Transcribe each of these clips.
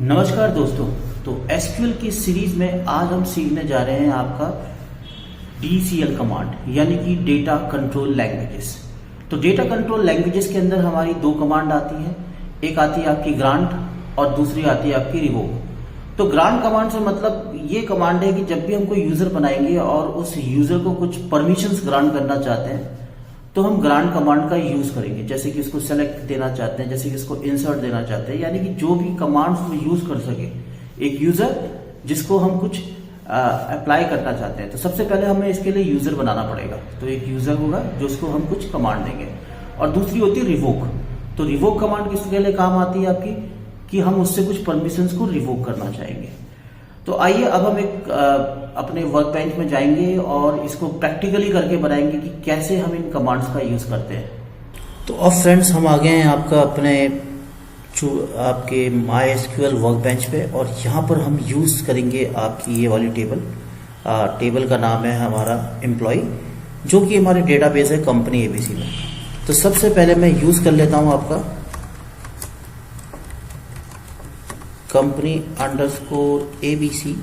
नमस्कार दोस्तों। तो एसक्यूएल की सीरीज में आज हम सीखने जा रहे हैं आपका DCL कमांड यानी कि डेटा कंट्रोल लैंग्वेजेस। तो डेटा कंट्रोल लैंग्वेजेस के अंदर हमारी दो कमांड आती है, एक आती है आपकी ग्रांट और दूसरी आती है आपकी रिवोक। तो ग्रांट कमांड से मतलब ये कमांड है कि जब भी हम कोई यूजर बनाएंगे और उस यूजर को कुछ परमिशंस ग्रांट करना चाहते हैं तो हम ग्रांट कमांड का यूज करेंगे। जैसे कि इसको सेलेक्ट देना चाहते हैं, जैसे कि इसको इंसर्ट देना चाहते हैं, यानी कि जो भी कमांड्स हम यूज कर सके एक यूजर जिसको हम कुछ अप्लाई करना चाहते हैं। तो सबसे पहले हमें इसके लिए यूजर बनाना पड़ेगा। तो एक यूजर होगा जो उसको हम कुछ कमांड देंगे और दूसरी होती है रिवोक। तो रिवोक कमांड किसके लिए काम आती है आपकी कि हम उससे कुछ परमिशंस को रिवोक करना चाहेंगे। तो आइए अब हम एक अपने वर्क बेंच में जाएंगे और इसको प्रैक्टिकली करके बनाएंगे कि कैसे हम इन कमांड्स का यूज करते हैं। तो अब फ्रेंड्स हम आ गए हैं आपका अपने आपके MySQL वर्क बेंच पे और यहाँ पर हम यूज करेंगे आपकी ये वाली टेबल का नाम है हमारा एम्प्लॉय, जो कि हमारे डेटाबेस है कंपनी ABC में। तो सबसे पहले मैं यूज कर लेता हूँ आपका कंपनी _ABC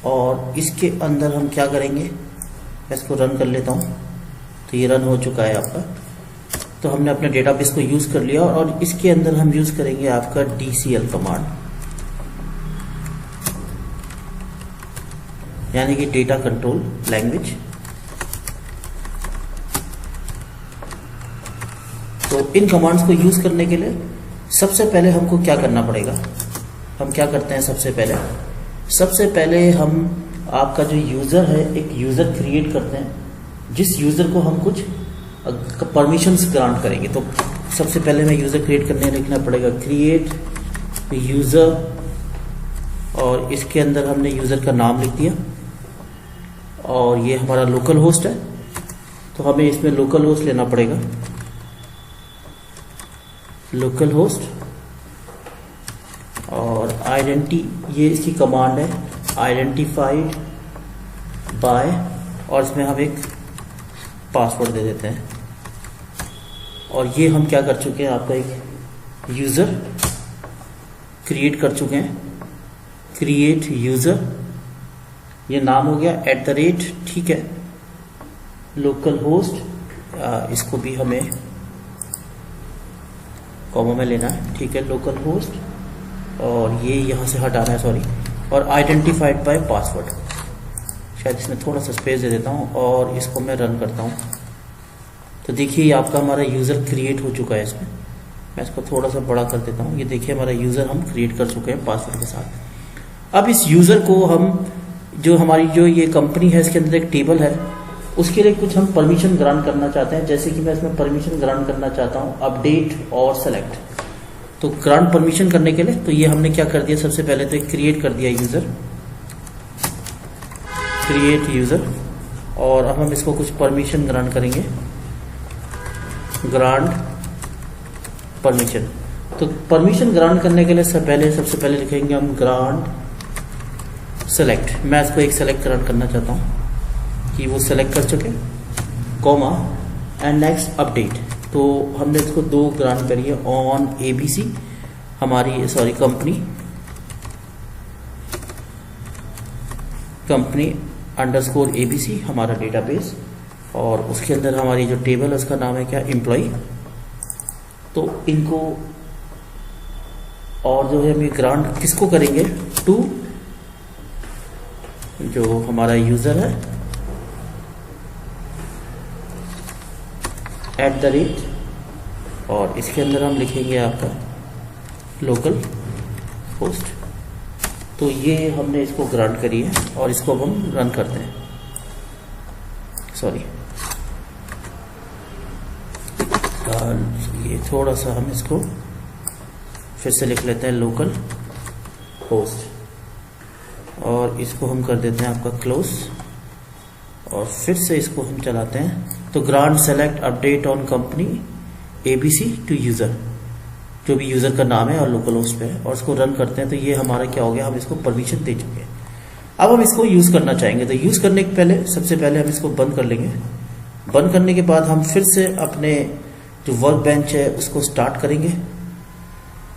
और इसके अंदर हम क्या करेंगे, मैं इसको रन कर लेता हूँ। तो ये रन हो चुका है आपका। तो हमने अपने डेटाबेस को यूज कर लिया और इसके अंदर हम यूज करेंगे आपका DCL कमांड, यानी कि डेटा कंट्रोल लैंग्वेज। तो इन कमांड्स को यूज करने के लिए सबसे पहले हमको क्या करना पड़ेगा, हम क्या करते हैं सबसे पहले हम आपका जो यूजर है एक यूजर क्रिएट करते हैं जिस यूजर को हम कुछ परमिशंस ग्रांट करेंगे। तो सबसे पहले मैं यूजर क्रिएट करने लिखना पड़ेगा क्रिएट यूजर और इसके अंदर हमने यूजर का नाम लिख दिया और ये हमारा लोकल होस्ट है। तो हमें इसमें लोकल होस्ट लेना पड़ेगा, लोकल होस्ट और ये इसकी कमांड है आइडेंटिफाइड बाय और इसमें हम एक पासवर्ड दे देते हैं। और ये हम क्या कर चुके हैं, आपका एक यूजर क्रिएट कर चुके हैं, क्रिएट यूजर, ये नाम हो गया @ ठीक है, लोकल होस्ट इसको भी हमें कॉमा में लेना है, ठीक है, लोकल होस्ट और ये यहां से हटाना है, सॉरी, और आइडेंटिफाइड बाय पासवर्ड। शायद इसमें थोड़ा सा स्पेस दे देता हूं और इसको मैं रन करता हूं। तो देखिए आपका हमारा यूजर क्रिएट हो चुका है इसमें। मैं इसको थोड़ा सा बड़ा कर देता हूं। ये देखिए हमारा यूजर हम क्रिएट कर चुके हैं पासवर्ड के साथ। अब इस यूजर को हम जो ये कंपनी है इसके अंदर एक टेबल है, उसके लिए कुछ हम परमिशन ग्रांट करना चाहते हैं। जैसे कि मैं इसमें परमिशन ग्रांट करना चाहता हूं अपडेट और सेलेक्ट। तो ग्रांट परमिशन करने के लिए तो ये हमने क्या कर दिया, सबसे पहले तो एक क्रिएट कर दिया यूजर, क्रिएट यूजर, और अब हम इसको कुछ परमिशन ग्रांट करेंगे, ग्रांट परमिशन। तो परमिशन ग्रांट करने के लिए सबसे पहले लिखेंगे हम ग्रांट सेलेक्ट। मैं इसको एक सेलेक्ट ग्रांट करना चाहता हूं कि वो सेलेक्ट कर चुके, कॉमा एंड नेक्स्ट अपडेट। तो हमने इसको 2 ग्रांट करी है ऑन ABC हमारी, सॉरी, कंपनी _ABC हमारा डेटाबेस और उसके अंदर हमारी जो टेबल है उसका नाम है क्या, एम्प्लॉय। तो इनको और जो है हम ग्रांट किसको करेंगे, टू जो हमारा यूजर है @ और इसके अंदर हम लिखेंगे आपका लोकल होस्ट। तो ये हमने इसको ग्रांट करी है और इसको अब हम रन करते हैं, सॉरी, ये थोड़ा सा हम इसको फिर से लिख लेते हैं लोकल होस्ट और इसको हम कर देते हैं आपका क्लोज और फिर से इसको हम चलाते हैं। तो grant select update on company ABC to user, जो भी यूजर का नाम है और लोकल होस्ट पे है, और इसको रन करते हैं। तो ये हमारा क्या हो गया, हम इसको परमिशन दे चुके हैं। अब हम इसको यूज करना चाहेंगे। तो यूज करने के पहले सबसे पहले हम इसको बंद कर लेंगे। बंद करने के बाद हम फिर से अपने जो वर्क बेंच है उसको स्टार्ट करेंगे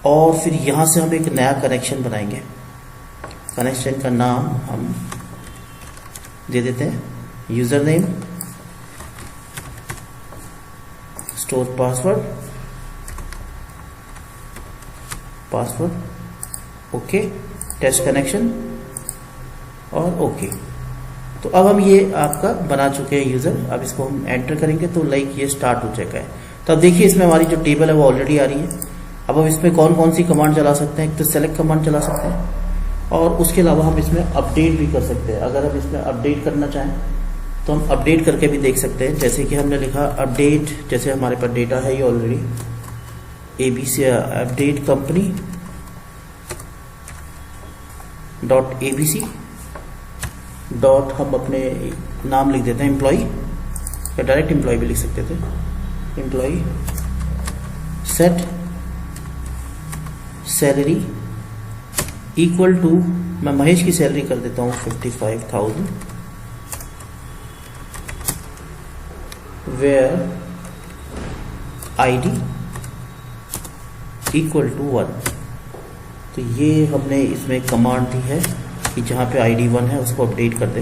और फिर यहाँ से हम एक नया कनेक्शन बनाएंगे। कनेक्शन का नाम हम दे देते हैं user name, store password, okay, test connection और ओके। तो अब हम ये आपका बना चुके हैं यूजर। अब इसको हम एंटर करेंगे तो लाइक ये स्टार्ट हो चुका है। तो अब देखिए इसमें हमारी जो टेबल है वो ऑलरेडी आ रही है। अब हम इसमें कौन कौन सी कमांड चला सकते हैं, एक तो सेलेक्ट कमांड चला सकते हैं और उसके अलावा हम इसमें अपडेट भी कर सकते हैं। अगर हम इसमें अपडेट करना चाहें तो हम अपडेट करके भी देख सकते हैं। जैसे कि हमने लिखा अपडेट, जैसे हमारे पास डेटा है ये already ABC update company .abc dot, हम अपने नाम लिख देते हैं एम्प्लॉय, या डायरेक्ट एम्प्लॉय भी लिख सकते थे, employ set salary equal to, मैं महेश की सैलरी कर देता हूँ 55,000, वेयर ID इक्वल टू 1। तो ये हमने इसमें कमांड दी है कि जहाँ पे ID 1 है उसको अपडेट कर दे।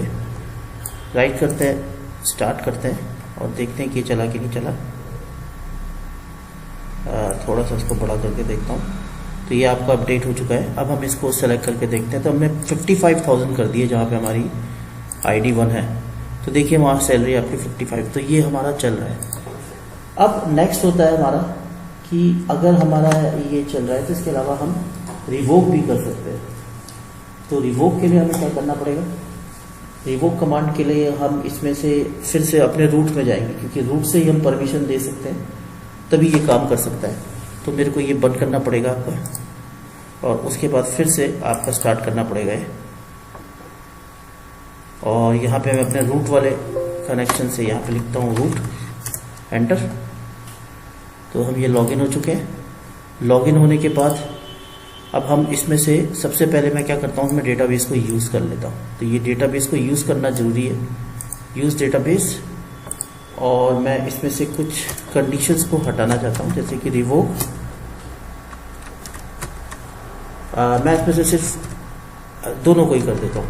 राइट करते हैं, स्टार्ट करते हैं और देखते हैं कि चला कि नहीं चला। थोड़ा सा इसको बड़ा करके देखता हूँ। तो ये आपका अपडेट हो चुका है। अब हम इसको सेलेक्ट करके देखते हैं। तो हमने 55,000 कर दिए जहाँ पे हमारी ID 1 है। तो देखिए वहाँ सैलरी आपकी 55। तो ये हमारा चल रहा है। अब नेक्स्ट होता है हमारा कि अगर हमारा ये चल रहा है तो इसके अलावा हम रिवोक भी कर सकते हैं। तो रिवोक के लिए हमें क्या करना पड़ेगा, रिवोक कमांड के लिए हम इसमें से फिर से अपने रूट में जाएंगे, क्योंकि रूट से ही हम परमिशन दे सकते हैं, तभी ये काम कर सकता है। तो मेरे को ये बंद करना पड़ेगा आपका और उसके बाद फिर से आपका स्टार्ट करना पड़ेगा ये। और यहाँ पे मैं अपने रूट वाले कनेक्शन से यहाँ पे लिखता हूँ रूट, एंटर। तो हम ये लॉगिन हो चुके हैं। लॉगिन होने के बाद अब हम इसमें से सबसे पहले मैं क्या करता हूँ, मैं डेटाबेस को यूज़ कर लेता हूँ। तो ये डेटाबेस को यूज़ करना ज़रूरी है, यूज़ डेटाबेस। और मैं इसमें से कुछ कंडीशंस को हटाना चाहता हूँ, जैसे कि रिवोक। मैं इसमें से सिर्फ दोनों को ही कर देता हूँ,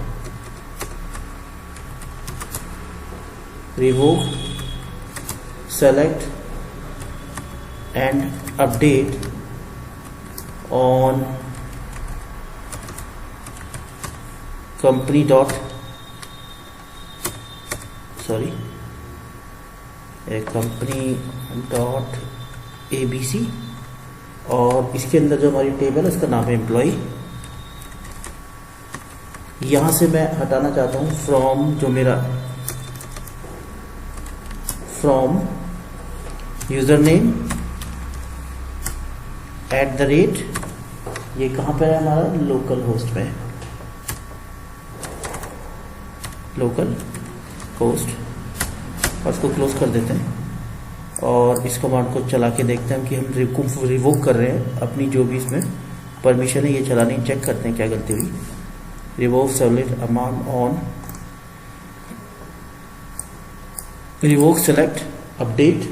revoke select and update on company dot ABC और इसके अंदर जो हमारी टेबल है उसका नाम है एम्प्लॉय। यहां से मैं हटाना चाहता हूं फ्रॉम, जो मेरा फ्रॉम यूजर नेम @ ये कहां पर है हमारा, लोकल होस्ट में, लोकल होस्ट। और इसको क्लोज कर देते हैं और इस कमांड को चला के देखते हैं कि हम रिवोक कर रहे हैं अपनी जो भी इसमें परमिशन है ये चलाने, चेक करते हैं क्या गलती हुई। Revoke select amount on, revoke select update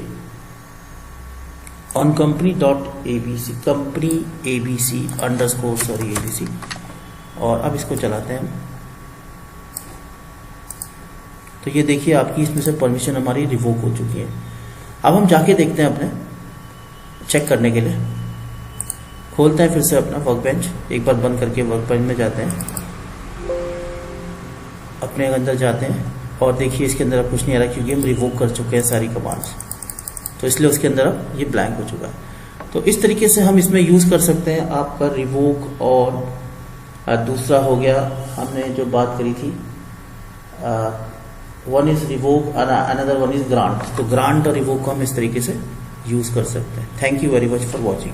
on company dot ABC, company ABC _ ABC। और अब इसको चलाते हैं हम। तो ये देखिए आपकी इसमें से परमिशन हमारी रिवोक हो चुकी है। अब हम जाके देखते हैं अपने चेक करने के लिए, खोलते हैं फिर से अपना वर्क बेंच, एक बार बंद करके वर्क बेंच में जाते हैं, अपने अंदर जाते हैं और देखिए इसके अंदर अब कुछ नहीं आ रहा क्योंकि हम रिवोक कर चुके हैं सारी कमांड्स। तो इसलिए उसके अंदर अब ये ब्लैंक हो चुका है। तो इस तरीके से हम इसमें यूज़ कर सकते हैं आपका रिवोक। और दूसरा हो गया हमने जो बात करी थी, one is revoke, another one is grant. तो ग्रांट और रिवोक को हम इस तरीके से यूज़ कर सकते हैं। Thank you very much for watching.